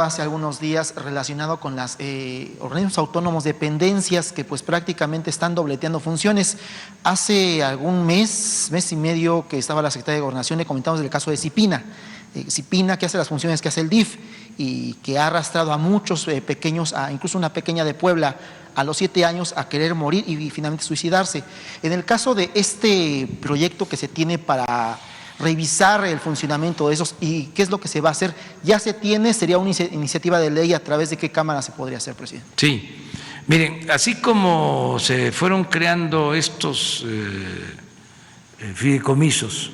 hace algunos días relacionado con las organismos autónomos, dependencias que pues prácticamente están dobleteando funciones. Hace algún mes y medio que estaba la Secretaría de Gobernación, le comentamos del caso de Cipina. Cipina, que hace las funciones que hace el DIF y que ha arrastrado a muchos pequeños, incluso una pequeña de Puebla, a los 7 años a querer morir y finalmente suicidarse. En el caso de este proyecto que se tiene para revisar el funcionamiento de esos y qué es lo que se va a hacer, ya se tiene, sería una iniciativa de ley, ¿a través de qué cámara se podría hacer, presidente? Sí, miren, así como se fueron creando estos fideicomisos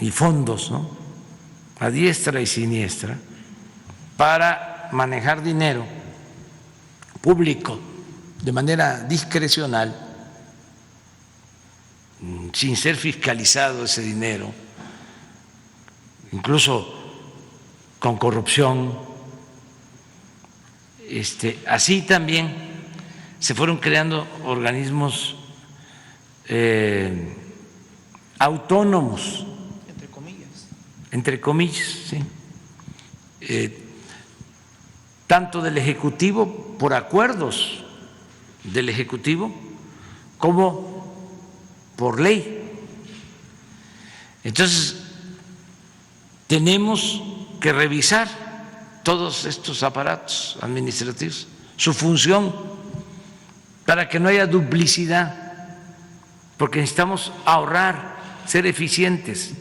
y fondos, ¿no?, a diestra y siniestra, para manejar dinero público de manera discrecional, sin ser fiscalizado ese dinero, incluso con corrupción. Así también se fueron creando organismos autónomos, entre comillas, sí, tanto del Ejecutivo, por acuerdos del Ejecutivo, como por ley. Entonces, tenemos que revisar todos estos aparatos administrativos, su función, para que no haya duplicidad, porque necesitamos ahorrar, ser eficientes,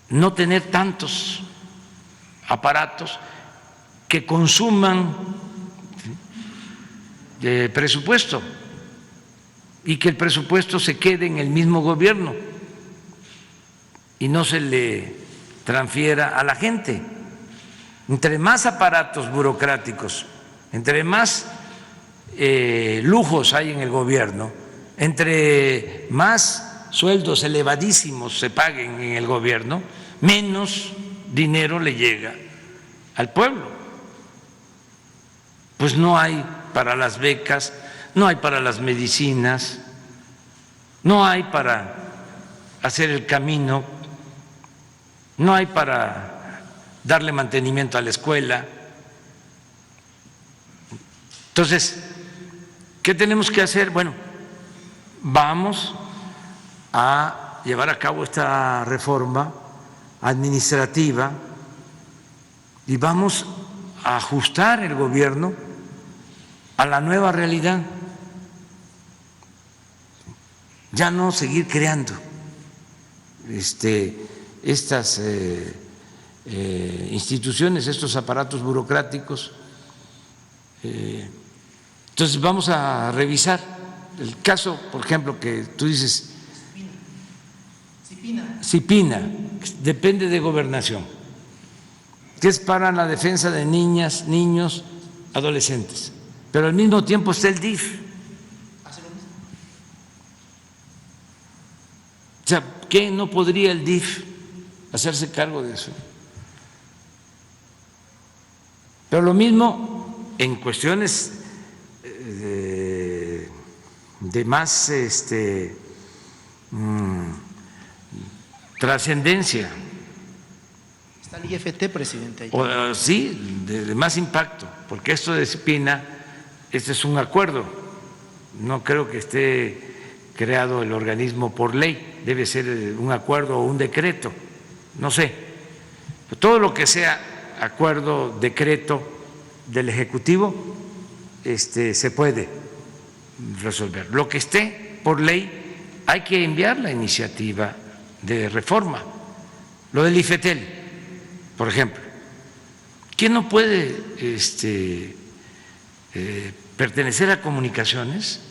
no tener tantos aparatos que consuman presupuesto y que el presupuesto se quede en el mismo gobierno y no se le transfiera a la gente. Entre más aparatos burocráticos, entre más lujos hay en el gobierno, entre más sueldos elevadísimos se paguen en el gobierno, menos dinero le llega al pueblo. Pues no hay para las becas, no hay para las medicinas, no hay para hacer el camino, no hay para darle mantenimiento a la escuela. Entonces, ¿qué tenemos que hacer? Bueno, vamos a llevar a cabo esta reforma administrativa y vamos a ajustar el gobierno a la nueva realidad, ya no seguir creando estas instituciones, estos aparatos burocráticos. Entonces vamos a revisar el caso, por ejemplo, que tú dices, Cipina, depende de Gobernación, que es para la defensa de niñas, niños, adolescentes, pero al mismo tiempo está el DIF. O sea, ¿qué no podría el DIF hacerse cargo de eso? Pero lo mismo en cuestiones de más trascendencia. Está el IFT, presidente. Sí, de más impacto, porque esto de Cipina, este es un acuerdo, no creo que esté creado el organismo por ley, debe ser un acuerdo o un decreto, no sé. Todo lo que sea acuerdo, decreto del Ejecutivo, se puede resolver. Lo que esté por ley, hay que enviar la iniciativa de reforma. Lo del IFETEL, por ejemplo, ¿quién no puede pertenecer a Comunicaciones?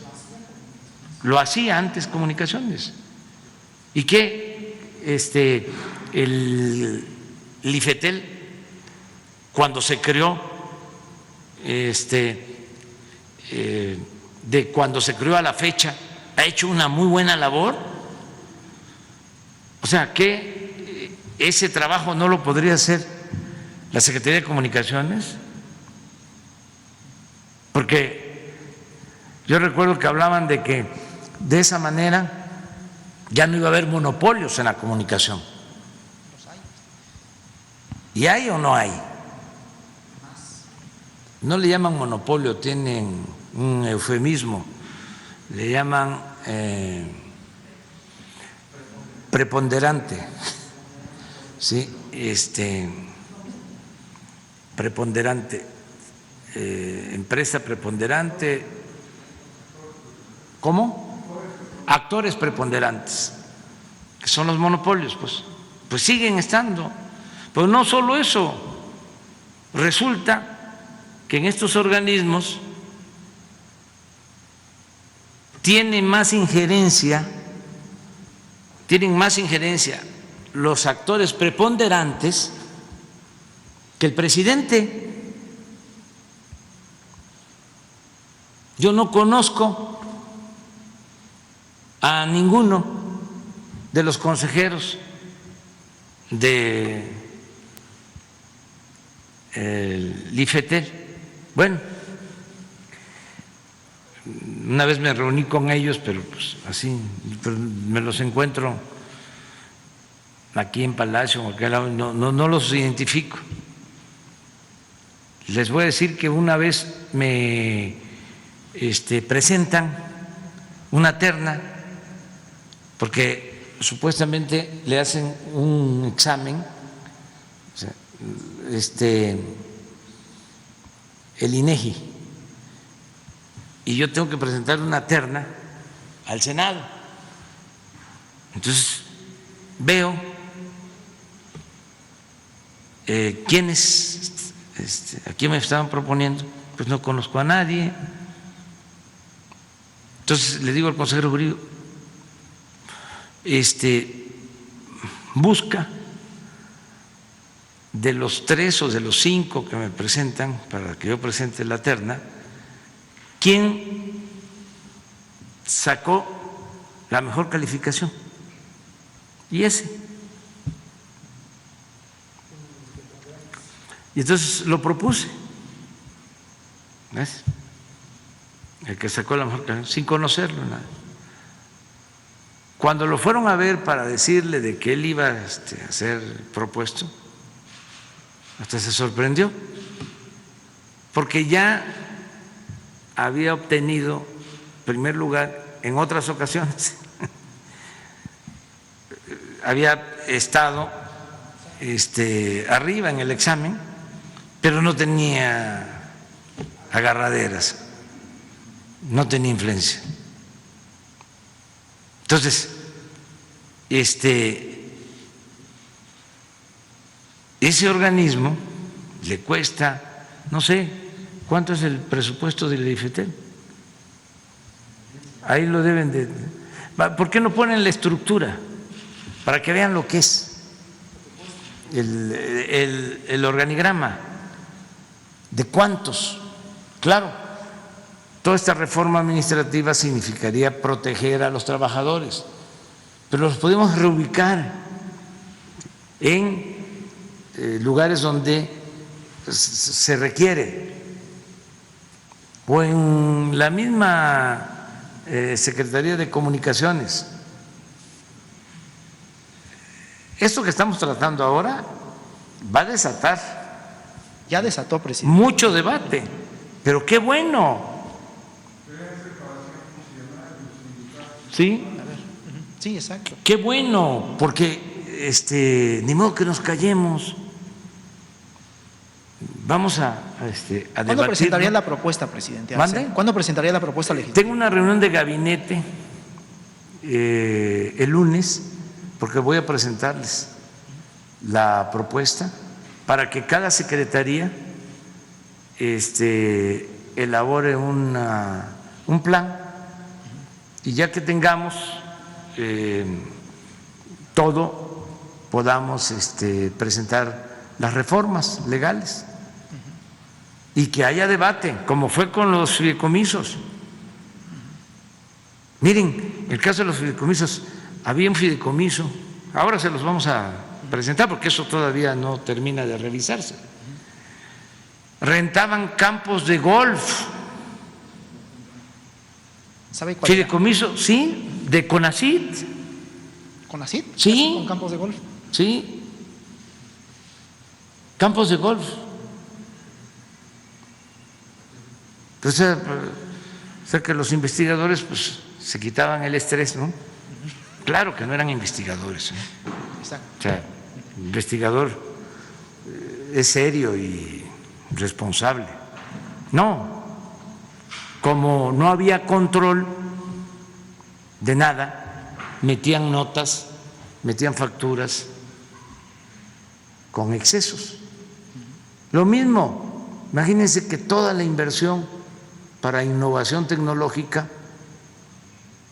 Lo hacía antes Comunicaciones. ¿Y qué el IFETEL, cuando se creó, de cuando se creó a la fecha, ha hecho una muy buena labor? O sea, que ese trabajo no lo podría hacer la Secretaría de Comunicaciones, porque yo recuerdo que hablaban de que de esa manera ya no iba a haber monopolios en la comunicación. ¿Y hay o no hay? No le llaman monopolio, tienen un eufemismo, le llaman preponderante, ¿sí? Preponderante, empresa preponderante, ¿cómo? Actores preponderantes, que son los monopolios, pues siguen estando. Pero no solo eso, resulta que en estos organismos tienen más injerencia los actores preponderantes que el presidente. Yo no conozco a ninguno de los consejeros de el IFETEL. Bueno, una vez me reuní con ellos, pero pues así, me los encuentro aquí en Palacio, o aquel lado, no los identifico. Les voy a decir que una vez me presentan una terna, porque supuestamente le hacen un examen, o sea, el INEGI, y yo tengo que presentar una terna al Senado. Entonces veo quiénes, a quién me estaban proponiendo, pues no conozco a nadie. Entonces le digo al consejero jurídico, busca de los 3 o de los 5 que me presentan para que yo presente la terna, ¿quién sacó la mejor calificación? Y ese. Y entonces lo propuse, ¿ves? El que sacó la mejor calificación, sin conocerlo nada. Cuando lo fueron a ver para decirle de que él iba a ser propuesto, hasta se sorprendió, porque ya había obtenido primer lugar en otras ocasiones, había estado arriba en el examen, pero no tenía agarraderas, no tenía influencia. Entonces, ese organismo le cuesta, no sé, ¿cuánto es el presupuesto del IFETEL? Ahí lo deben de… ¿Por qué no ponen la estructura? Para que vean lo que es el organigrama, de cuántos. Claro, toda esta reforma administrativa significaría proteger a los trabajadores, pero los podemos reubicar en lugares donde se requiere, o en la misma Secretaría de Comunicaciones. Esto que estamos tratando ahora va a desatar, ya desató, presidente, mucho debate, pero qué bueno. ¿Sí? Sí, exacto. Qué bueno, porque ni modo que nos callemos. Vamos a debatir. ¿Cuándo presentaría la propuesta, presidente? ¿Mande? ¿Cuándo presentaría la propuesta legislativa? Tengo una reunión de gabinete el lunes, porque voy a presentarles la propuesta para que cada secretaría elabore un plan, y ya que tengamos todo, podamos presentar las reformas legales y que haya debate, como fue con los fideicomisos. Miren, el caso de los fideicomisos, había un fideicomiso, ahora se los vamos a presentar porque eso todavía no termina de revisarse. Rentaban campos de golf. ¿Sabe cuál era? Fideicomiso, sí, de CONACYT. ¿CONACYT? Sí. ¿Con campos de golf? Sí. campos de golf. Entonces, o sea que los investigadores pues se quitaban el estrés, ¿no? Claro que no eran investigadores, ¿no? Exacto. O sea, investigador es serio y responsable. No, como no había control de nada, metían notas, metían facturas con excesos. Lo mismo, imagínense que toda la inversión para innovación tecnológica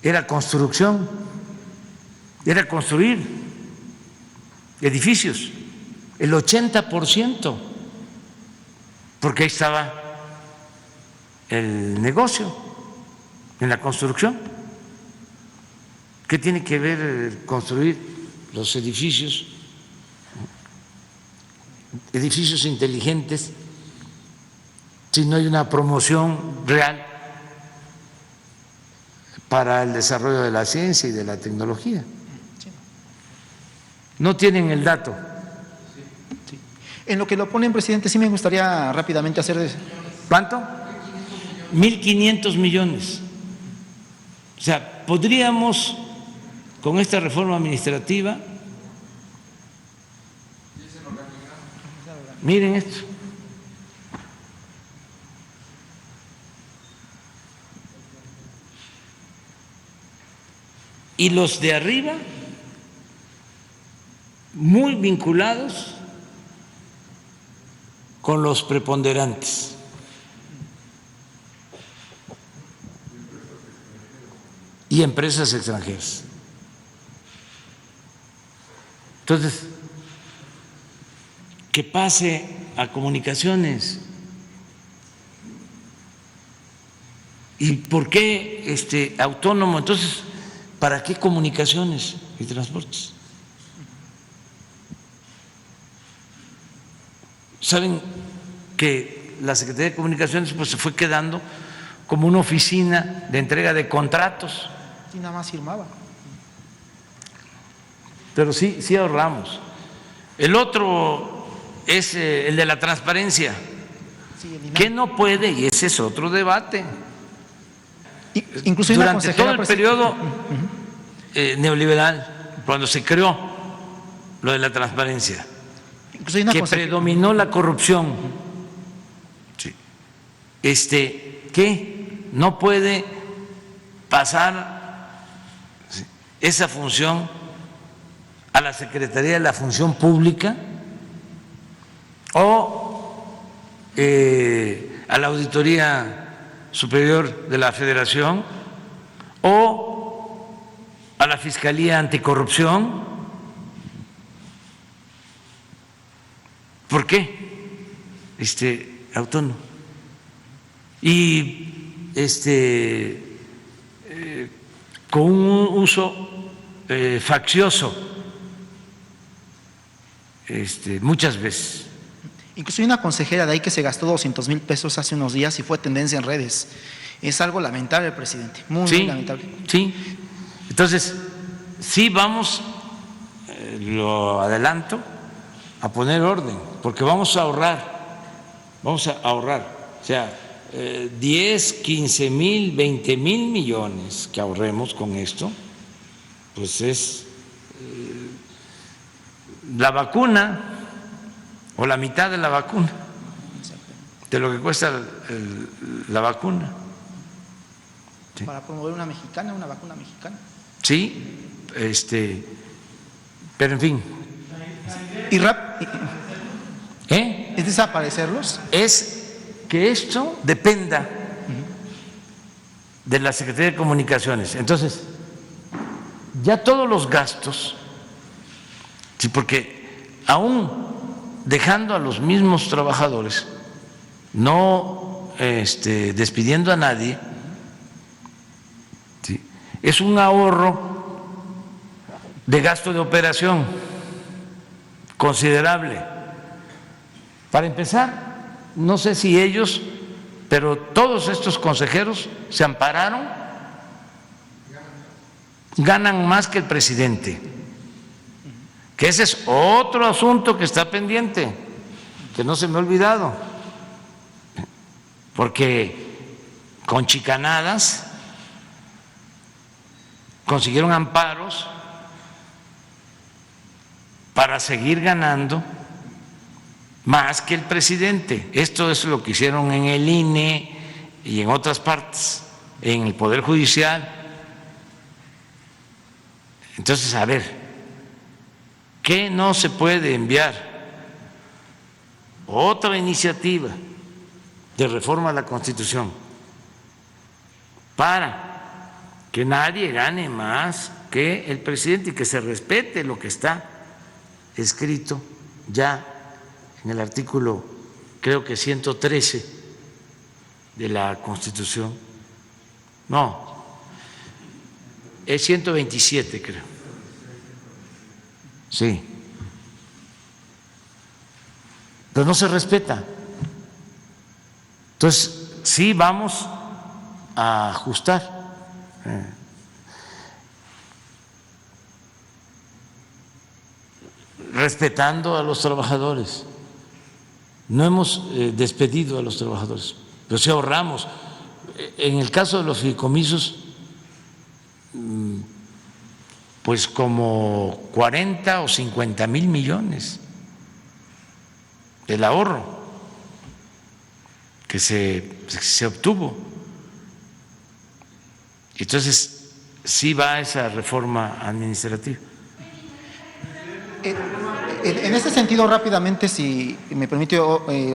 era construcción, era construir edificios, el 80%, porque ahí estaba el negocio en la construcción. ¿Qué tiene que ver construir los edificios inteligentes si no hay una promoción real para el desarrollo de la ciencia y de la tecnología? No tienen el dato. Sí. En lo que lo ponen, presidente, sí me gustaría rápidamente hacer... ¿Cuánto? 1.500 millones. O sea, podríamos, con esta reforma administrativa, miren esto. Y los de arriba, muy vinculados con los preponderantes. Y empresas extranjeras. Entonces, que pase a comunicaciones. ¿Y por qué autónomo? Entonces, ¿para qué comunicaciones y transportes? Saben que la Secretaría de Comunicaciones pues se fue quedando como una oficina de entrega de contratos. Sí, nada más firmaba. Pero sí ahorramos. El otro es el de la transparencia. Sí, ¿Qué no puede? Y ese es otro debate. Incluso hay una Durante todo el periodo neoliberal, cuando se creó lo de la transparencia, que predominó la corrupción, ¿qué? No puede pasar esa función a la Secretaría de la Función Pública o a la Auditoría Superior de la Federación o a la Fiscalía Anticorrupción. ¿Por qué? Autónomo. Y con un uso faccioso muchas veces. Incluso hay una consejera de ahí que se gastó 200,000 pesos hace unos días y fue tendencia en redes. Es algo lamentable, presidente, muy lamentable. Sí, entonces sí vamos, lo adelanto, a poner orden, porque vamos a ahorrar, o sea, 10, 15 mil, 20 mil millones que ahorremos con esto, pues es la vacuna o la mitad de la vacuna, de lo que cuesta la vacuna. Sí. Para promover una vacuna mexicana. Sí, pero en fin. ¿Es desaparecerlos? Es que esto dependa de la Secretaría de Comunicaciones. Entonces, ya todos los gastos, sí, porque aún dejando a los mismos trabajadores, no despidiendo a nadie, ¿sí?, es un ahorro de gasto de operación considerable. Para empezar, no sé si ellos, pero todos estos consejeros se ampararon, ganan más que el presidente, que ese es otro asunto que está pendiente. que no se me ha olvidado, porque con chicanadas consiguieron amparos para seguir ganando más que el presidente. Esto es lo que hicieron en el INE y en otras partes, en el Poder Judicial. Entonces, a ver, ¿qué no se puede enviar? Otra iniciativa de reforma a la Constitución para que nadie gane más que el presidente y que se respete lo que está escrito ya en el artículo, creo que 113 de la Constitución. No, es 127, creo. Sí. Pero no se respeta. Entonces, sí vamos a ajustar. Respetando a los trabajadores. No hemos despedido a los trabajadores, pero sí ahorramos. En el caso de los fideicomisos, pues como 40 o 50 mil millones del ahorro que se obtuvo. Entonces, sí va esa reforma administrativa. En este sentido, rápidamente, si me permite